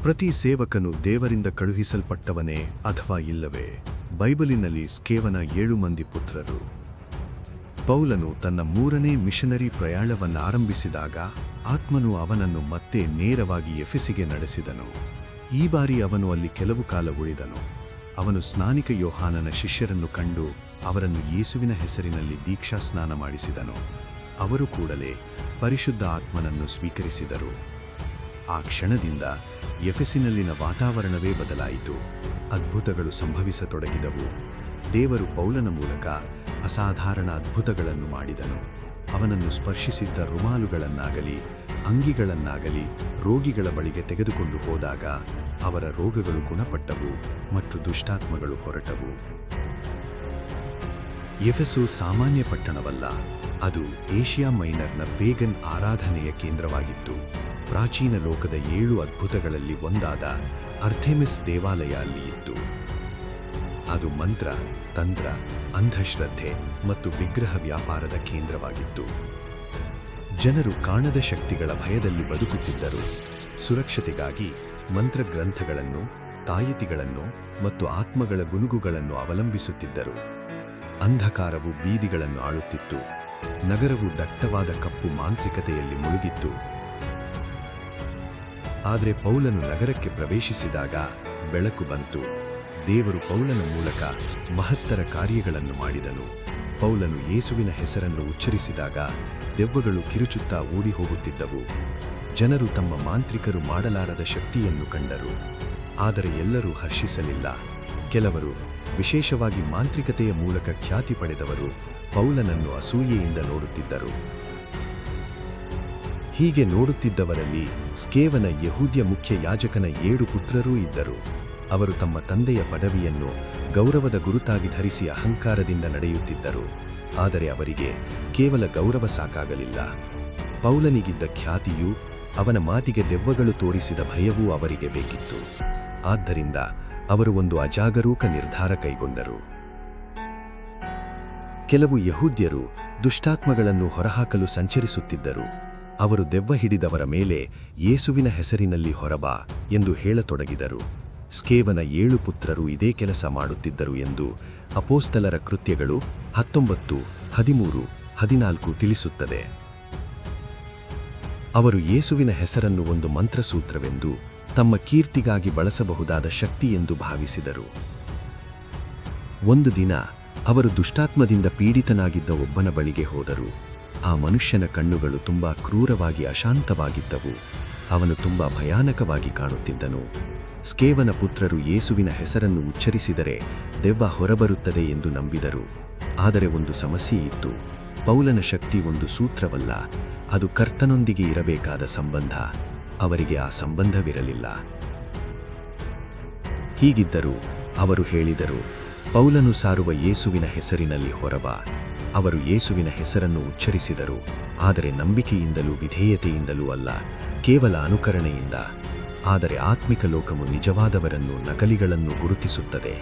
ಪ್ರತಿ ಸೇವಕನು ದೇವರಿಂದ ಕಳುಹಿಸಲ್ಪಟ್ಟವನೇ ಅಥವಾ ಇಲ್ಲವೇ? ಬೈಬಲಿನಲ್ಲಿ ಸ್ಕೇವನ 7 ಮಂದಿ ಪುತ್ರರು. ಪೌಲನು ತನ್ನ 3ನೇ ಮಿಷನರಿ ಪ್ರಯಾಣವನ್ನಾರಂಭಿಸಿದಾಗ ಆತ್ಮನು ಅವನನ್ನು ಮತ್ತೆ ನೇರವಾಗಿ ಎಫೆಸಿಗೆ ನಡೆಸಿದನು. ಈ ಬಾರಿ ಅವನು ಅಲ್ಲಿ ಕೆಲವು ಕಾಲ ಉಳಿದನು. ಅವನು ಸ್ನಾನಿಕ ಯೋಹಾನನ ಶಿಷ್ಯರನ್ನು ಕಂಡು ಅವರನ್ನು ಯೇಸುವಿನ ಹೆಸರಿನಲ್ಲಿ ದೀಕ್ಷಾ ಸ್ನಾನ ಮಾಡಿಸಿದನು. ಅವರು ಕೂಡಲೇ ಪರಿಶುದ್ಧ ಆತ್ಮನನ್ನು ಸ್ವೀಕರಿಸಿದರು. ಆ ಕ್ಷಣದಿಂದ ಎಫೆಸಿನಲ್ಲಿನ ವಾತಾವರಣವೇ ಬದಲಾಯಿತು. ಅದ್ಭುತಗಳು ಸಂಭವಿಸತೊಡಗಿದವು. ದೇವರು ಪೌಲನ ಮೂಲಕ ಅಸಾಧಾರಣ ಅದ್ಭುತಗಳನ್ನು ಮಾಡಿದನು. ಅವನನ್ನು ಸ್ಪರ್ಶಿಸಿದ್ದ ರುಮಾಲುಗಳನ್ನಾಗಲಿ ಅಂಗಿಗಳನ್ನಾಗಲಿ ರೋಗಿಗಳ ಬಳಿಗೆ ತೆಗೆದುಕೊಂಡು ಹೋದಾಗ ಅವರ ರೋಗಗಳು ಗುಣಪಟ್ಟವು ಮತ್ತು ದುಷ್ಟಾತ್ಮಗಳು ಹೊರಟವು. ಎಫೆಸು ಸಾಮಾನ್ಯ ಪಟ್ಟಣವಲ್ಲ, ಅದು ಏಷ್ಯಾ ಮೈನರ್ನ ಪೇಗನ್ ಆರಾಧನೆಯ ಕೇಂದ್ರವಾಗಿತ್ತು. ಪ್ರಾಚೀನ ಲೋಕದ 7 ಅದ್ಭುತಗಳಲ್ಲಿ ಒಂದಾದ ಅರ್ಥೆಮಿಸ್ ದೇವಾಲಯ ಅಲ್ಲಿ ಇತ್ತು. ಅದು ಮಂತ್ರ, ತಂತ್ರ, ಅಂಧಶ್ರದ್ಧೆ ಮತ್ತು ವಿಗ್ರಹ ವ್ಯಾಪಾರದ ಕೇಂದ್ರವಾಗಿತ್ತು. ಜನರು ಕಾಣದ ಶಕ್ತಿಗಳ ಭಯದಲ್ಲಿ ಬದುಕುತ್ತಿದ್ದರು. ಸುರಕ್ಷತೆಗಾಗಿ ಮಂತ್ರಗ್ರಂಥಗಳನ್ನು, ತಾಯಿತಿಗಳನ್ನು ಮತ್ತು ಆತ್ಮಗಳ ಗುನುಗುಗಳನ್ನು ಅವಲಂಬಿಸುತ್ತಿದ್ದರು. ಅಂಧಕಾರವು ಬೀದಿಗಳನ್ನು ಆಳುತ್ತಿತ್ತು. ನಗರವು ದಟ್ಟವಾದ ಕಪ್ಪು ಮಾಂತ್ರಿಕತೆಯಲ್ಲಿ ಮುಳುಗಿತ್ತು. ಆದರೆ ಪೌಲನು ನಗರಕ್ಕೆ ಪ್ರವೇಶಿಸಿದಾಗ ಬೆಳಕು ಬಂತು. ದೇವರು ಪೌಲನ ಮೂಲಕ ಮಹತ್ತರ ಕಾರ್ಯಗಳನ್ನು ಮಾಡಿದನು. ಪೌಲನು ಯೇಸುವಿನ ಹೆಸರನ್ನು ಉಚ್ಚರಿಸಿದಾಗ ದೆವ್ವಗಳು ಕಿರುಚುತ್ತಾ ಓಡಿ ಹೋಗುತ್ತಿದ್ದವು. ಜನರು ತಮ್ಮ ಮಾಂತ್ರಿಕರು ಮಾಡಲಾರದ ಶಕ್ತಿಯನ್ನು ಕಂಡರು. ಆದರೆ ಎಲ್ಲರೂ ಹರ್ಷಿಸಲಿಲ್ಲ. ಕೆಲವರು, ವಿಶೇಷವಾಗಿ ಮಾಂತ್ರಿಕತೆಯ ಮೂಲಕ ಖ್ಯಾತಿ ಪಡೆದವರು, ಪೌಲನನ್ನು ಅಸೂಯೆಯಿಂದ ನೋಡುತ್ತಿದ್ದರು. ಹೀಗೆ ನೋಡುತ್ತಿದ್ದವರಲ್ಲಿ ಸ್ಕೇವನ ಯಹೂದ್ಯ ಮುಖ್ಯ ಯಾಜಕನ 7 ಪುತ್ರರೂ ಇದ್ದರು. ಅವರು ತಮ್ಮ ತಂದೆಯ ಪದವಿಯನ್ನು ಗೌರವದ ಗುರುತಾಗಿ ಧರಿಸಿ ಅಹಂಕಾರದಿಂದ ನಡೆಯುತ್ತಿದ್ದರು. ಆದರೆ ಅವರಿಗೆ ಕೇವಲ ಗೌರವ ಸಾಕಾಗಲಿಲ್ಲ. ಪೌಲನಿಗಿದ್ದ ಖ್ಯಾತಿಯೂ ಅವನ ಮಾತಿಗೆ ದೆವ್ವಗಳು ತೋರಿಸಿದ ಭಯವೂ ಅವರಿಗೆ ಬೇಕಿತ್ತು. ಆದ್ದರಿಂದ ಅವರು ಒಂದು ಅಜಾಗರೂಕ ನಿರ್ಧಾರ ಕೈಗೊಂಡರು. ಕೆಲವು ಯಹೂದ್ಯರು ದುಷ್ಟಾತ್ಮಗಳನ್ನು ಹೊರಹಾಕಲು ಸಂಚರಿಸುತ್ತಿದ್ದರು. ಅವರು ದೆವ್ವ ಹಿಡಿದವರ ಮೇಲೆ ಯೇಸುವಿನ ಹೆಸರಿನಲ್ಲಿ ಹೊರಬಾ ಎಂದು ಹೇಳತೊಡಗಿದರು. ಸ್ಕೇವನ 7 ಪುತ್ರರು ಇದೇ ಕೆಲಸ ಮಾಡುತ್ತಿದ್ದರು ಎಂದು ಅಪೋಸ್ತಲರ ಕೃತ್ಯಗಳು 19, 13, 14 ತಿಳಿಸುತ್ತದೆ. ಅವರು ಯೇಸುವಿನ ಹೆಸರನ್ನು ಒಂದು ಮಂತ್ರಸೂತ್ರವೆಂದು, ತಮ್ಮ ಕೀರ್ತಿಗಾಗಿ ಬಳಸಬಹುದಾದ ಶಕ್ತಿ ಎಂದು ಭಾವಿಸಿದರು. ಒಂದು ದಿನ ಅವರು ದುಷ್ಟಾತ್ಮದಿಂದ ಪೀಡಿತನಾಗಿದ್ದ ಒಬ್ಬನ ಬಳಿಗೆ ಹೋದರು. ಆ ಮನುಷ್ಯನ ಕಣ್ಣುಗಳು ತುಂಬಾ ಕ್ರೂರವಾಗಿ ಅಶಾಂತವಾಗಿದ್ದವು. ಅವನು ತುಂಬಾ ಭಯಾನಕವಾಗಿ ಕಾಣುತ್ತಿದ್ದನು. ಸ್ಕೇವನ ಪುತ್ರರು ಯೇಸುವಿನ ಹೆಸರನ್ನು ಉಚ್ಚರಿಸಿದರೆ ದೆವ್ವ ಹೊರಬರುತ್ತದೆ ಎಂದು ನಂಬಿದರು. ಆದರೆ ಒಂದು ಸಮಸ್ಯೆ ಇತ್ತು. ಪೌಲನ ಶಕ್ತಿ ಒಂದು ಸೂತ್ರವಲ್ಲ, ಅದು ಕರ್ತನೊಂದಿಗೆ ಇರಬೇಕಾದ ಸಂಬಂಧ. ಅವರಿಗೆ ಆ ಸಂಬಂಧವಿರಲಿಲ್ಲ. ಹೀಗಿದ್ದರೂ ಅವರು ಹೇಳಿದರು, ಪೌಲನು ಸಾರುವ ಯೇಸುವಿನ ಹೆಸರಿನಲ್ಲಿ ಹೊರಬಾ. ಅವರು ಯೇಸುವಿನ ಹೆಸರನ್ನು ಉಚ್ಚರಿಸಿದರು, ಆದರೆ ನಂಬಿಕೆಯಿಂದಲೂ ವಿಧೇಯತೆಯಿಂದಲೂ ಅಲ್ಲ, ಕೇವಲ ಅನುಕರಣೆಯಿಂದ. ಆದರೆ ಆತ್ಮಿಕ ಲೋಕವು ನಿಜವಾದವರನ್ನು, ನಕಲಿಗಳನ್ನು ಗುರುತಿಸುತ್ತದೆ.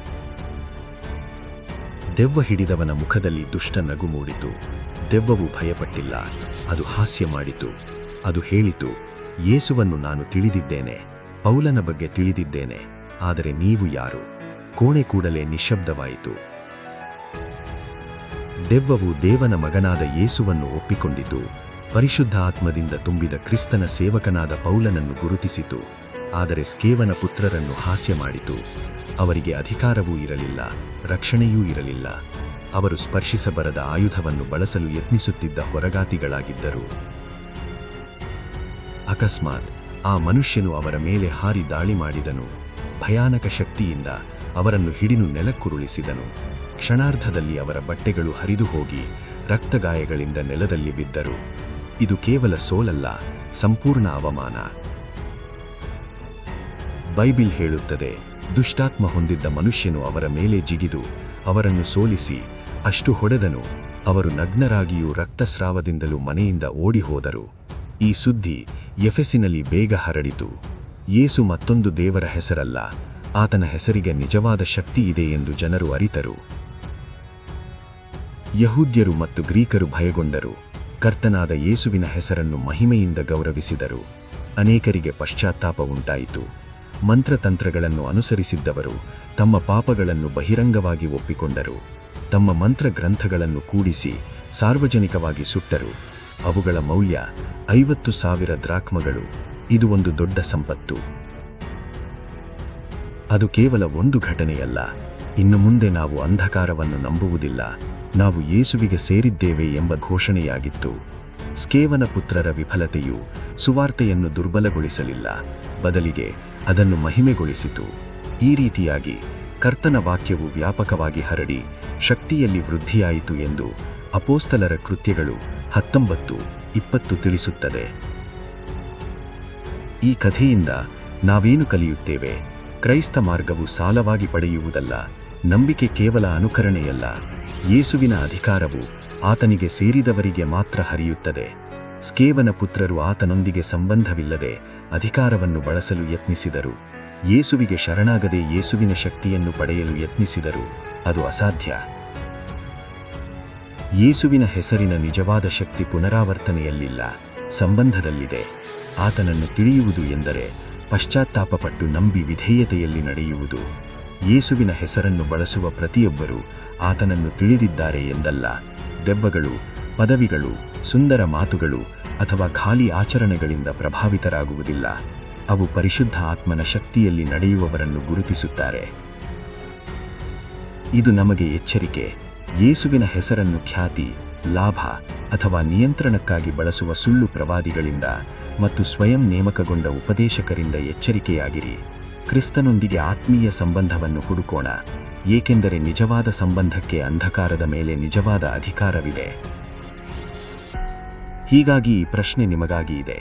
ದೆವ್ವ ಹಿಡಿದವನ ಮುಖದಲ್ಲಿ ದುಷ್ಟ ನಗು ಮೂಡಿತು. ದೆವ್ವವು ಭಯಪಟ್ಟಿಲ್ಲ, ಅದು ಹಾಸ್ಯ ಮಾಡಿತು. ಅದು ಹೇಳಿತು, ಯೇಸುವನ್ನು ನಾನು ತಿಳಿದಿದ್ದೇನೆ, ಪೌಲನ ಬಗ್ಗೆ ತಿಳಿದಿದ್ದೇನೆ, ಆದರೆ ನೀವು ಯಾರು? ಕೋಣೆ ಕೂಡಲೇ ನಿಶ್ಶಬ್ದವಾಯಿತು. ದೆವ್ವವು ದೇವನ ಮಗನಾದ ಯೇಸುವನ್ನು ಒಪ್ಪಿಕೊಂಡಿತು. ಪರಿಶುದ್ಧ ಆತ್ಮದಿಂದ ತುಂಬಿದ ಕ್ರಿಸ್ತನ ಸೇವಕನಾದ ಪೌಲನನ್ನು ಗುರುತಿಸಿತು. ಆದರೆ ಸ್ಕೇವನ ಪುತ್ರರನ್ನು ಹಾಸ್ಯ ಮಾಡಿತು. ಅವರಿಗೆ ಅಧಿಕಾರವೂ ಇರಲಿಲ್ಲ, ರಕ್ಷಣೆಯೂ ಇರಲಿಲ್ಲ. ಅವರು ಸ್ಪರ್ಶಿಸಬರದ ಆಯುಧವನ್ನು ಬಳಸಲು ಯತ್ನಿಸುತ್ತಿದ್ದ ಹೊರಗಾತಿಗಳಾಗಿದ್ದರು. ಅಕಸ್ಮಾತ್ ಆ ಮನುಷ್ಯನು ಅವರ ಮೇಲೆ ಹಾರಿ ದಾಳಿ ಮಾಡಿದನು. ಭಯಾನಕ ಶಕ್ತಿಯಿಂದ ಅವರನ್ನು ಹಿಡಿದು ನೆಲಕ್ಕುರುಳಿಸಿದನು. ಕ್ಷಣಾರ್ಧದಲ್ಲಿ ಅವರ ಬಟ್ಟೆಗಳು ಹರಿದು ಹೋಗಿ ರಕ್ತಗಾಯಗಳಿಂದ ನೆಲದಲ್ಲಿ ಬಿದ್ದರು. ಇದು ಕೇವಲ ಸೋಲಲ್ಲ, ಸಂಪೂರ್ಣ ಅವಮಾನ. ಬೈಬಿಲ್ ಹೇಳುತ್ತದೆ, ದುಷ್ಟಾತ್ಮ ಹೊಂದಿದ್ದ ಮನುಷ್ಯನು ಅವರ ಮೇಲೆ ಜಿಗಿದು ಅವರನ್ನು ಸೋಲಿಸಿ ಅಷ್ಟು ಹೊಡೆದನು, ಅವರು ನಗ್ನರಾಗಿಯೂ ರಕ್ತಸ್ರಾವದಿಂದಲೂ ಮನೆಯಿಂದ ಓಡಿ ಹೋದರು. ಈ ಸುದ್ದಿ ಎಫೆಸಿನಲ್ಲಿ ಬೇಗ ಹರಡಿತು. ಯೇಸು ಮತ್ತೊಂದು ದೇವರ ಹೆಸರಲ್ಲ, ಆತನ ಹೆಸರಿಗೆ ನಿಜವಾದ ಶಕ್ತಿ ಇದೆ ಎಂದು ಜನರು ಅರಿತರು. ಯಹೂದ್ಯರು ಮತ್ತು ಗ್ರೀಕರು ಭಯಗೊಂಡರು. ಕರ್ತನಾದ ಯೇಸುವಿನ ಹೆಸರನ್ನು ಮಹಿಮೆಯಿಂದ ಗೌರವಿಸಿದರು. ಅನೇಕರಿಗೆ ಪಶ್ಚಾತ್ತಾಪ ಉಂಟಾಯಿತು. ಮಂತ್ರತಂತ್ರಗಳನ್ನು ಅನುಸರಿಸಿದ್ದವರು ತಮ್ಮ ಪಾಪಗಳನ್ನು ಬಹಿರಂಗವಾಗಿ ಒಪ್ಪಿಕೊಂಡರು. ತಮ್ಮ ಮಂತ್ರ ಗ್ರಂಥಗಳನ್ನು ಕೂಡಿಸಿ ಸಾರ್ವಜನಿಕವಾಗಿ ಸುಟ್ಟರು. ಅವುಗಳ ಮೌಲ್ಯ 50,000 ದ್ರಾಕ್ಮಗಳು. ಇದು ಒಂದು ದೊಡ್ಡ ಸಂಪತ್ತು. ಅದು ಕೇವಲ ಒಂದು ಘಟನೆಯಲ್ಲ. ಇನ್ನು ಮುಂದೆ ನಾವು ಅಂಧಕಾರವನ್ನು ನಂಬುವುದಿಲ್ಲ, ನಾವು ಯೇಸುವಿಗೆ ಸೇರಿದ್ದೇವೆ ಎಂಬ ಘೋಷಣೆಯಾಗಿತ್ತು. ಸ್ಕೇವನ ಪುತ್ರರ ವಿಫಲತೆಯು ಸುವಾರ್ತೆಯನ್ನು ದುರ್ಬಲಗೊಳಿಸಲಿಲ್ಲ, ಬದಲಿಗೆ ಅದನ್ನು ಮಹಿಮೆಗೊಳಿಸಿತು. ಈ ರೀತಿಯಾಗಿ ಕರ್ತನ ವಾಕ್ಯವು ವ್ಯಾಪಕವಾಗಿ ಹರಡಿ ಶಕ್ತಿಯಲ್ಲಿ ವೃದ್ಧಿಯಾಯಿತು ಎಂದು ಅಪೋಸ್ತಲರ ಕೃತ್ಯಗಳು 19:20 ತಿಳಿಸುತ್ತದೆ. ಈ ಕಥೆಯಿಂದ ನಾವೇನು ಕಲಿಯುತ್ತೇವೆ? ಕ್ರೈಸ್ತ ಮಾರ್ಗವು ಸಾಲವಾಗಿ ಪಡೆಯುವುದಲ್ಲ, ನಂಬಿಕೆ ಕೇವಲ ಅನುಕರಣೆಯಲ್ಲ. ಯೇಸುವಿನ ಅಧಿಕಾರವು ಆತನಿಗೆ ಸೇರಿದವರಿಗೆ ಮಾತ್ರ ಹರಿಯುತ್ತದೆ. ಸ್ಕೇವನ ಪುತ್ರರು ಆತನೊಂದಿಗೆ ಸಂಬಂಧವಿಲ್ಲದೆ ಅಧಿಕಾರವನ್ನು ಬಳಸಲು ಯತ್ನಿಸಿದರು. ಯೇಸುವಿಗೆ ಶರಣಾಗದೆ ಯೇಸುವಿನ ಶಕ್ತಿಯನ್ನು ಪಡೆಯಲು ಯತ್ನಿಸಿದರು. ಅದು ಅಸಾಧ್ಯ. ಯೇಸುವಿನ ಹೆಸರಿನ ನಿಜವಾದ ಶಕ್ತಿ ಪುನರಾವರ್ತನೆಯಲ್ಲಿಲ್ಲ, ಸಂಬಂಧದಲ್ಲಿದೆ. ಆತನನ್ನು ತಿಳಿಯುವುದು ಎಂದರೆ ಪಶ್ಚಾತ್ತಾಪಪಟ್ಟು ನಂಬಿ ವಿಧೇಯತೆಯಲ್ಲಿ ನಡೆಯುವುದು. ಯೇಸುವಿನ ಹೆಸರನ್ನು ಬಳಸುವ ಪ್ರತಿಯೊಬ್ಬರೂ ಆತನನ್ನು ತಿಳಿದಿದ್ದಾರೆ ಎಂದಲ್ಲ. ದೆವ್ವಗಳು, ಪದವಿಗಳು, ಸುಂದರ ಮಾತುಗಳು ಅಥವಾ ಖಾಲಿ ಆಚರಣೆಗಳಿಂದ ಪ್ರಭಾವಿತರಾಗುವುದಿಲ್ಲ. ಅವು ಪರಿಶುದ್ಧ ಆತ್ಮನ ಶಕ್ತಿಯಲ್ಲಿ ನಡೆಯುವವರನ್ನು ಗುರುತಿಸುತ್ತಾರೆ. ಇದು ನಮಗೆ ಎಚ್ಚರಿಕೆ. ಯೇಸುವಿನ ಹೆಸರನ್ನು ಖ್ಯಾತಿ, ಲಾಭ ಅಥವಾ ನಿಯಂತ್ರಣಕ್ಕಾಗಿ ಬಳಸುವ ಸುಳ್ಳು ಪ್ರವಾದಿಗಳಿಂದ ಮತ್ತು ಸ್ವಯಂ ನೇಮಕಗೊಂಡ ಉಪದೇಶಕರಿಂದ ಎಚ್ಚರಿಕೆಯಾಗಿರಿ. ಕ್ರಿಸ್ತನೊಂದಿಗೆ ಆತ್ಮೀಯ ಸಂಬಂಧವನ್ನು ಹುಡುಕೋಣ, ಏಕೆಂದರೆ ನಿಜವಾದ ಸಂಬಂಧಕ್ಕೆ ಅಂಧಕಾರದ ಮೇಲೆ ನಿಜವಾದ ಅಧಿಕಾರವಿದೆ. ಹೀಗಾಗಿ ಈ ಪ್ರಶ್ನೆ ನಿಮಗಾಗಿ ಇದೆ: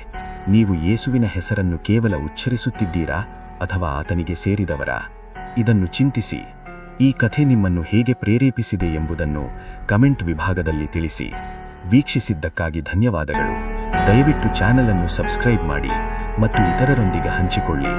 ನೀವು ಯೇಸುವಿನ ಹೆಸರನ್ನು ಕೇವಲ ಉಚ್ಚರಿಸುತ್ತಿದ್ದೀರಾ ಅಥವಾ ಆತನಿಗೆ ಸೇರಿದವರಾ? ಇದನ್ನು ಚಿಂತಿಸಿ. ಈ ಕಥೆ ನಿಮ್ಮನ್ನು ಹೇಗೆ ಪ್ರೇರೇಪಿಸಿದೆ ಎಂಬುದನ್ನು ಕಮೆಂಟ್ ವಿಭಾಗದಲ್ಲಿ ತಿಳಿಸಿ. ವೀಕ್ಷಿಸಿದ್ದಕ್ಕಾಗಿ ಧನ್ಯವಾದಗಳು. ದಯವಿಟ್ಟು ಚಾನೆಲ್ ಅನ್ನು ಸಬ್ಸ್ಕ್ರೈಬ್ ಮಾಡಿ ಮತ್ತು ಇತರರೊಂದಿಗೆ ಹಂಚಿಕೊಳ್ಳಿ.